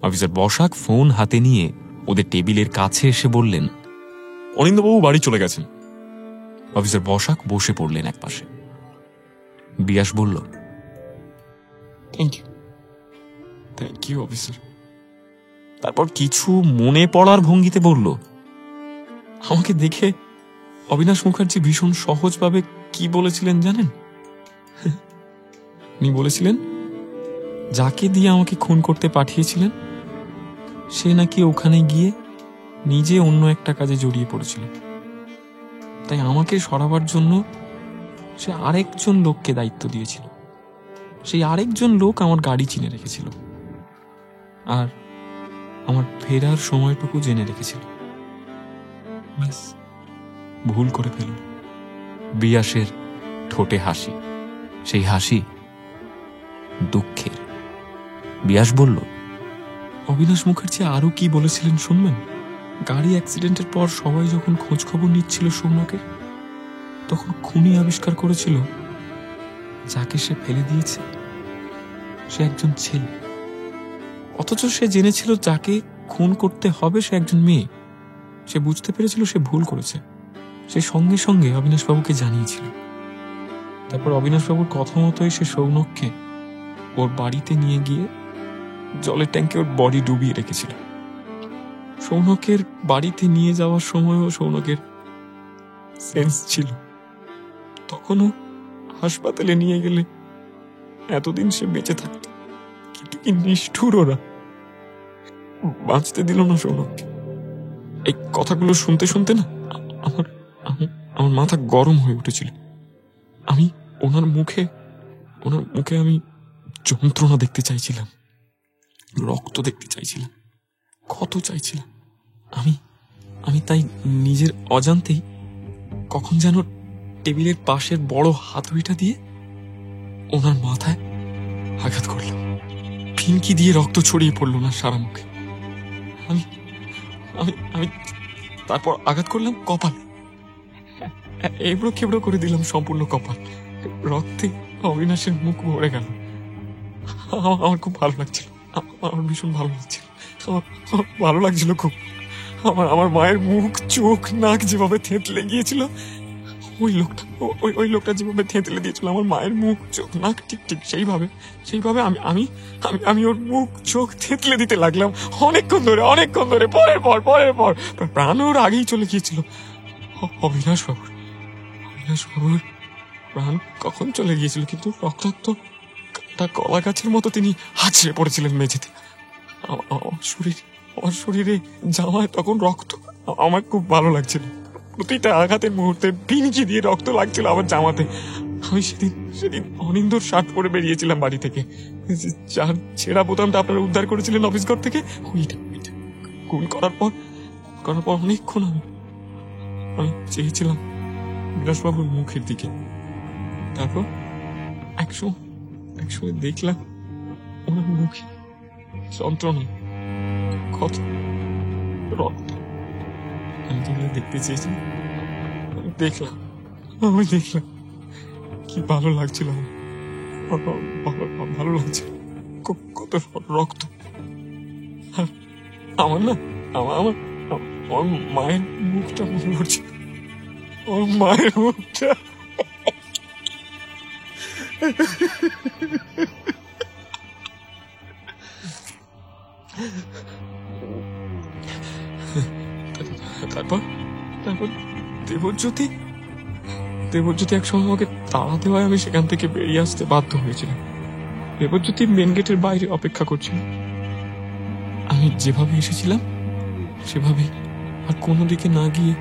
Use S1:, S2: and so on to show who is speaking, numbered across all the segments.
S1: Officer Basak phone হাতে নিয়ে ওদের টেবিলের কাছে এসে বললেন, অনিন্দ্যবাবু বাড়ি চলে গেছেন। অফিসার বসাক বসে পড়লেন একপাশে। বিয়াস বলল, থ্যাংক ইউ অফিসার। তারপর কিছু মনে পড়ার ভঙ্গিতে বলল, আমাকে দেখে অবিনাশ মুখার্জি ভীষণ সহজভাবে কি বলেছিলেন জানেন? উনি বলেছিলেন, যাকে দিয়ে আমাকে খুন করতে পাঠিয়েছিলেন সে নাকি ওখানে গিয়ে নিজে অন্য একটা কাজে জড়িয়ে পড়েছিল, তাই আমাকে সরাবার জন্য সে আরেকজন লোককে দায়িত্ব দিয়েছিল। সেই আরেকজন লোক আমার গাড়ি চিনে রেখেছিল আর আমার ফেরার সময়টুকু জেনে রেখেছিল। ভুল করে ফেল। বিয়াসের ঠোঁটে হাসি, সেই হাসি দুঃখের। বিয়াস বলল, অবিনাশ মুখার্জি আরো কি বলেছিলেন শুনবেন? গাড়ি অ্যাক্সিডেন্টের পর সবাই যখন খোঁজ খবর নিচ্ছিল সৌনকের, তখন খুনি আবিষ্কার করেছিল যাকে সে ফেলে দিয়েছে সে একজন ছেলে, অথচ সে জেনেছিল যাকে খুন করতে হবে সে একজন মেয়ে। সে বুঝতে পেরেছিল সে ভুল করেছে, সে সঙ্গে সঙ্গে অবিনাশবাবুকে জানিয়েছিল। তারপর অবিনাশবাবুর কথা মতোই সে সৌনককে ওর বাড়িতে নিয়ে গিয়ে জলের ট্যাঙ্কে ওর বডি ডুবিয়ে রেখেছিল। সৌনকের বাড়িতে নিয়ে যাওয়ার সময়ও সৌনকের সেন্স ছিল, তখনও হাসপাতালে নিয়ে গেলে এতদিন সে বেঁচে থাকত। কিন্তু কি নিষ্ঠুর ওরা, বাঁচতে দিল না সৌনককে। এই কথাগুলো শুনতে শুনতে না আমার আমার মাথা গরম হয়ে উঠেছিল। আমি ওনার মুখে আমি যন্ত্রণা দেখতে চাইছিলাম, রক্ত দেখতে চাইছিলাম, ক্ষত চাইছিলাম। আমি তাই নিজের অজান্তেই কখন যেন টেবিলের পাশের বড় হাতুড়িটা দিয়ে ওনার মাথায় আঘাত করলাম। ফিনকি দিয়ে রক্ত ছড়িয়ে পড়ল না সারা মুখে। আমি আমি তারপর আঘাত করলাম কপাল, এবড়ো খেবড়ো করে দিলাম সম্পূর্ণ কপাল। রক্তে অবিনাশের মুখ ভরে গেল। আমার খুব ভালো লাগছিল, আমার ভীষণ ভালো লাগছিল, আমার ভালো লাগছিল খুব। আমার মায়ের মুখ, চোখ, নাক যেভাবে থেঁতলে গিয়েছিল, ওই লোকটা যেভাবে থেঁতলে দিয়েছিল আমার মায়ের মুখ, চোখ, নাক, ঠিক সেইভাবে আমি ওর মুখ, চোখ থেঁতলে দিতে লাগলাম অনেকক্ষণ ধরে, পরের পর। প্রাণ ওর আগেই চলে গিয়েছিল। অবিনাশবাবুর প্রাণ কখন চলে গিয়েছিল, কিন্তু রক্তাক্ত কলা গাছের মতো তিনি আছড়ে পড়েছিলেন মেঝেতে। আমার শরীরে জামায় তখন রক্ত। আমার খুব ভালো লাগছিল, প্রতিটা আঘাতের মুহূর্তে ফিনকি দিয়ে রক্ত লাগছিল আমার জামাতে। আমি সেদিন অনিন্দর শার্ট পরে বেরিয়েছিলাম বাড়ি থেকে, যার ছেঁড়া বোতামটা আপনারা উদ্ধার করেছিলেন অফিস ঘর থেকে। ওইটা খুন করার পর অনেকক্ষণ আমি চেয়েছিলাম বিলাসবাবুর মুখের দিকে। তারপর একসময় দেখলাম ওনার মুখে যন্ত্রণা, ক্ষত, রক্ত। আমি যেগুলো দেখতে চেয়েছিলাম দেখলাম। কি ভালো লাগছিল, ভালো লাগছিল। কত রক্ত। আমার মায়ের মুখটা মনে পড়ছে, আমার মায়ের মুখটা। তারপর দেবজ্যোতি একসময় আমাকে তাড়া দেওয়ায় আমি সেখান থেকে বেরিয়ে আসতে বাধ্য হয়েছিলাম। দেবজ্যোতি মেন গেটের বাইরে অপেক্ষা করছিল। আমি যেভাবে এসেছিলাম সেভাবে আর কোনো দিকে না গিয়ে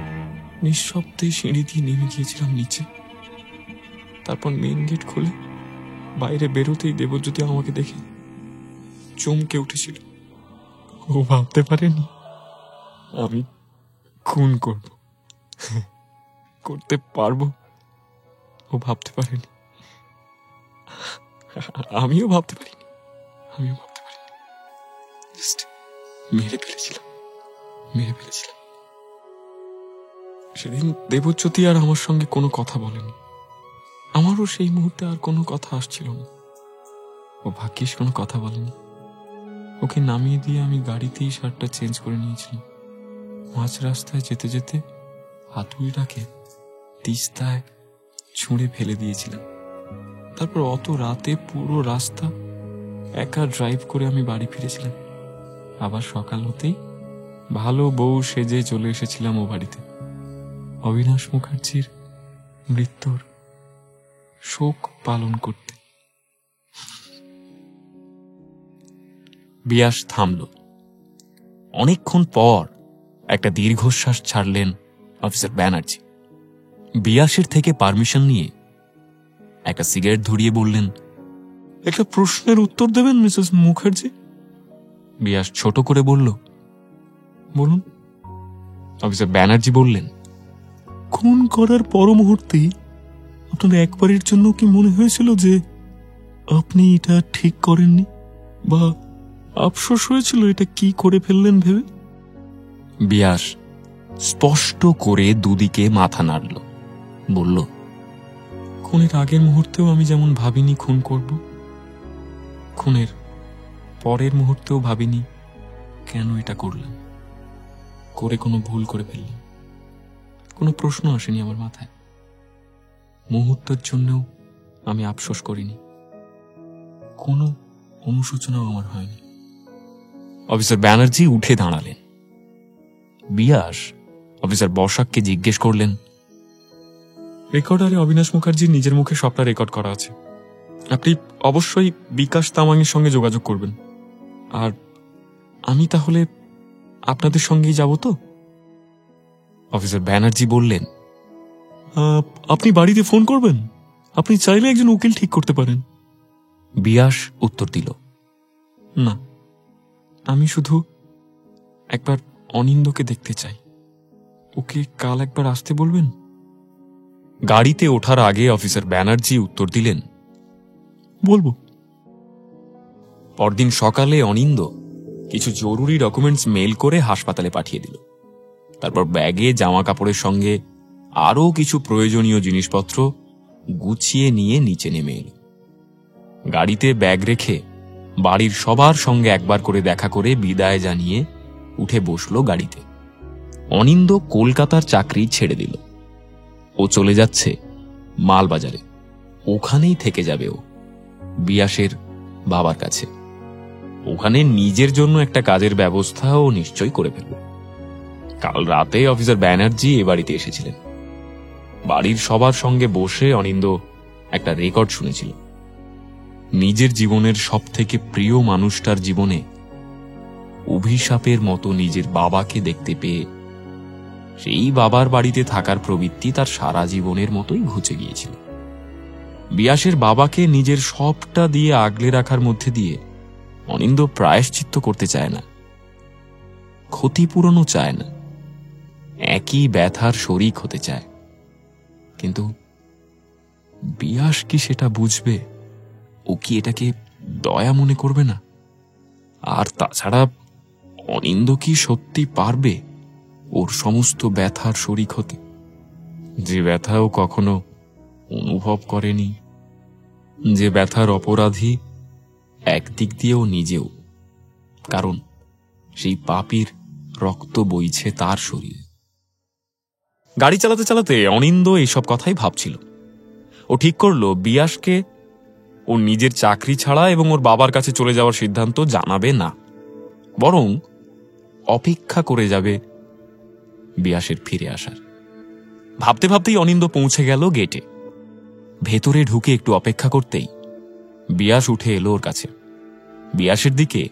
S1: নিঃশব্দে সিঁড়ি দিয়ে নেমে গিয়েছিলাম নিচে। তারপর মেন গেট খুলে বাইরে বেরোতেই দেবজ্যোতি আমাকে দেখে চমকে উঠেছিল। ও ভাবতে পারেনি আমি খুন করতে পারবো। ও ভাবতে পারেনি, আমিও ভাবতে পারিনি। মেরে ফেলেছিলাম। সেদিন দেবজ্যোতি আর আমার সঙ্গে কোনো কথা বলেনি। আমারও সেই মুহূর্তে আর কোনো কথা আসছিল না। ও ভাগ্যিস কোনো কথা বলেনি। ও ওকে নামিয়ে দিয়ে আমি গাড়িতেই শার্টটা চেঞ্জ করে নিয়েছিলাম। মাঝ রাস্তায় যেতে যেতে হাতুড়িটাকে তিস্তায় ছুঁড়ে ফেলে দিয়েছিলাম। তারপর অত রাতে পুরো রাস্তা একা ড্রাইভ করে আমি বাড়ি ফিরেছিলাম। আবার সকাল হতেই ভালো বউ সেজে চলে এসেছিলাম ও বাড়িতে, অবিনাশ মুখার্জির মৃত্যুর শোক পালন করতে। বিয়াস থামল। অনেকক্ষণ পর একটা দীর্ঘশ্বাস ছাড়লেন অফিসার ব্যানার্জি। বিয়াসের থেকে পারমিশন নিয়ে একটা সিগারেট ধরিয়ে বললেন, একটা প্রশ্নের উত্তর দেবেন মিসেস মুখার্জি? বিয়াস ছোট করে বলল, বলুন। অফিসার ব্যানার্জি বললেন, খুন করার পর মুহূর্তেই আপনার একবারের জন্য কি মনে হয়েছিল যে আপনি এটা ঠিক করেননি, বা আফসোস হয়েছিল এটা কি করে ফেললেন ভেবে? বিয়াস স্পষ্ট করে দুদিকে মাথা নাড়ল, বলল, খুনের আগের মুহূর্তেও আমি যেমন ভাবিনি খুন করব, খুনের পরের মুহূর্তেও ভাবিনি কেন এটা করলাম, করে কোনো ভুল করে ফেললাম। কোনো প্রশ্ন আসেনি আমার মাথায়। মুহূর্তের জন্যও আমি আফসোস করিনি, কোনো অনুশোচনাও আমার হয়নি। অফিসার ব্যানার্জি উঠে দাঁড়ালেন। বিয়াস অফিসার বসাককে জিজ্ঞেস করলেন, রেকর্ডারে অবিনাশ মুখার্জির নিজের মুখে সবটা রেকর্ড করা আছে। আপনি অবশ্যই বিকাশ তামাংয়ের সঙ্গে যোগাযোগ করবেন। আর আমি তাহলে আপনাদের সঙ্গেই যাব তো? অফিসার ব্যানার্জি বললেন, আপনি বাড়িতে ফোন করবেন, আপনি চাইলে একজন উকিল ঠিক করতে পারেন। বিয়াস উত্তর দিল, না, আমি শুধু একবার অনিন্দকে দেখতে চাই। ওকে কাল একবার আসতে বলবেন। গাড়িতে ওঠার আগে অফিসার ব্যানার্জি উত্তর দিলেন, বলবো। পরদিন সকালে অনিন্দ কিছু জরুরি ডকুমেন্টস মেল করে হাসপাতালে পাঠিয়ে দিল। তারপর ব্যাগে জামা কাপড়ের সঙ্গে আরও কিছু প্রয়োজনীয় জিনিসপত্র গুছিয়ে নিয়ে নিচে নেমে এল। গাড়িতে ব্যাগ রেখে বাড়ির সবার সঙ্গে একবার করে দেখা করে বিদায় জানিয়ে উঠে বসল গাড়িতে। অনিন্দ কলকাতার চাকরি ছেড়ে দিল। ও চলে যাচ্ছে মালবাজারে। ওখানেই থেকে যাবে ও, বিয়াসের বাবার কাছে। ওখানে নিজের জন্য একটা কাজের ব্যবস্থা ও নিশ্চয় করে ফেলবে। কাল রাতে অফিসার ব্যানার্জি এ বাড়িতে এসেছিলেন। বাড়ির সবার সঙ্গে বসে অনিন্দ একটা রেকর্ড শুনেছিল। নিজের জীবনের সব থেকে প্রিয় মানুষটার জীবনে অভিশাপের মতো নিজের বাবাকে দেখতে পেয়ে সেই বাবার বাড়িতে থাকার প্রবৃত্তি তার সারা জীবনের মতোই ঘুচে গিয়েছিল। বিয়াসের বাবাকে নিজের সবটা দিয়ে আগলে রাখার মধ্যে দিয়ে অনিন্দ প্রায়শ্চিত্ত করতে চায় না, ক্ষতিপূরণও চায় না, একই ব্যথার শরিক হতে চায়। কিন্তু বিয়াস কি সেটা বুঝবে? ও কি এটাকে দয়া মনে করবে না? আর তাছাড়া অনিন্দ কি সত্যি পারবে ওর সমস্ত ব্যথার শরিক হতে, যে ব্যথা ও কখনো অনুভব করেনি, যে ব্যথার অপরাধী একদিক দিয়েও নিজেও, কারণ সেই পাপীর রক্ত বইছে তার শরীরে। গাড়ি চালাতে চালাতে অনিন্দ এইসব কথাই ভাবছিল। ও ঠিক করলো বিয়াসকে ওর নিজের চাকরি ছাড়া এবং ওর বাবার কাছে চলে যাওয়ার সিদ্ধান্ত জানাবে না, বরং অপেক্ষা করে যাবে বিয়াসের ফিরে আসার। ভাবতে ভাবতেই অনিন্দ পৌঁছে গেল গেটে। ভেতরে ঢুকে একটু অপেক্ষা করতেই বিয়াস উঠে এলো ওর কাছে। বিয়াসের দিকে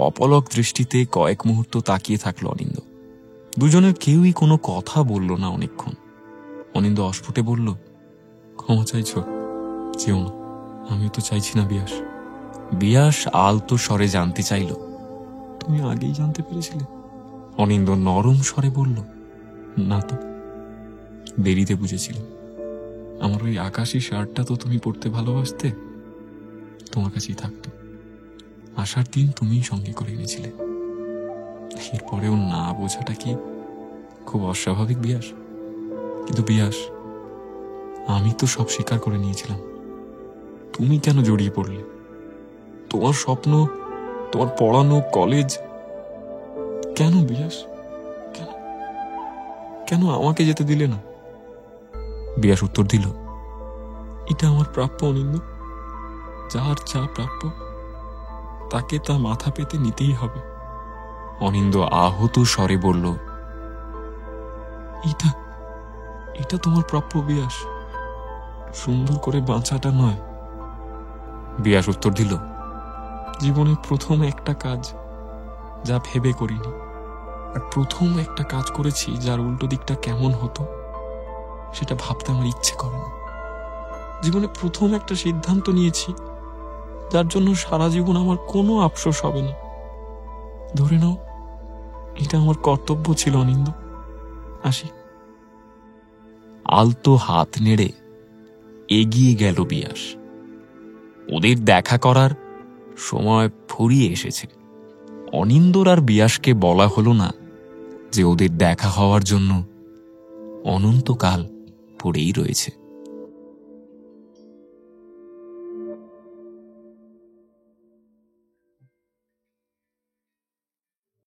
S1: অপলক দৃষ্টিতে কয়েক মুহূর্ত তাকিয়ে থাকলো অনিন্দ। দুজনের কেউই কোনো কথা বলল না অনেকক্ষণ। অনিন্দ অস্ফুটে বলল, ক্ষমা চাইছ? চেও না, আমিও তো চাইছি না বিয়াস। বিয়াস আলতো স্বরে জানতে চাইল, তুমি আগেই জানতে পেরেছিলে? অনিন্দ নরম স্বরে বলল, না তো, দেরিতে বুঝেছিলাম। আমার ওই আকাশি শার্টটা তো তুমি পরতে ভালোবাসতে, তোমার কাছেই থাকতো। আসার দিন তুমিই সঙ্গে করে এনেছিলে। এরপরেও না বোঝাটা কি খুব অস্বাভাবিক বিয়াস? কিন্তু বিয়াস, আমি তো সব স্বীকার করে নিয়েছিলাম। তুমি কেন জড়িয়ে পড়লে? তোমার স্বপ্ন তোমার পড়ানো কলেজ। কেন বিয়াস, কেন কেন আমাকে যেতে দিলে না? বিয়াস উত্তর দিল, এটা আমার প্রাপ্য অনিন্দ। যার যা প্রাপ্য তাকে তা মাথা পেতে নিতেই হবে। অনিন্দ আহত স্বরে বলল, এটা এটা তোমার প্রাপ্য বিয়াস, সুন্দর করে বাঁচাটা নয়। বিয়াস উত্তর দিল, জীবনে প্রথম একটা কাজ যা ভেবে করিনি, আর প্রথম একটা কাজ করেছি যার উল্টো দিকটা কেমন হতো সেটা ভাবতে আমার ইচ্ছে করে না। জীবনে প্রথম একটা সিদ্ধান্ত নিয়েছি যার জন্য সারা জীবন আমার কোনো আফসোস হবে না। ধরে নাও এটা আমার কর্তব্য ছিল অনিন্দ। আসি। আলতো হাত নেড়ে এগিয়ে গেল বিয়াস। ওদের দেখা করার সময় ফুরিয়ে এসেছে। অনিন্দর আর বিয়াসকে বলা হলো না যে ওদের দেখা হওয়ার জন্য অনন্তকাল পড়েই রয়েছে।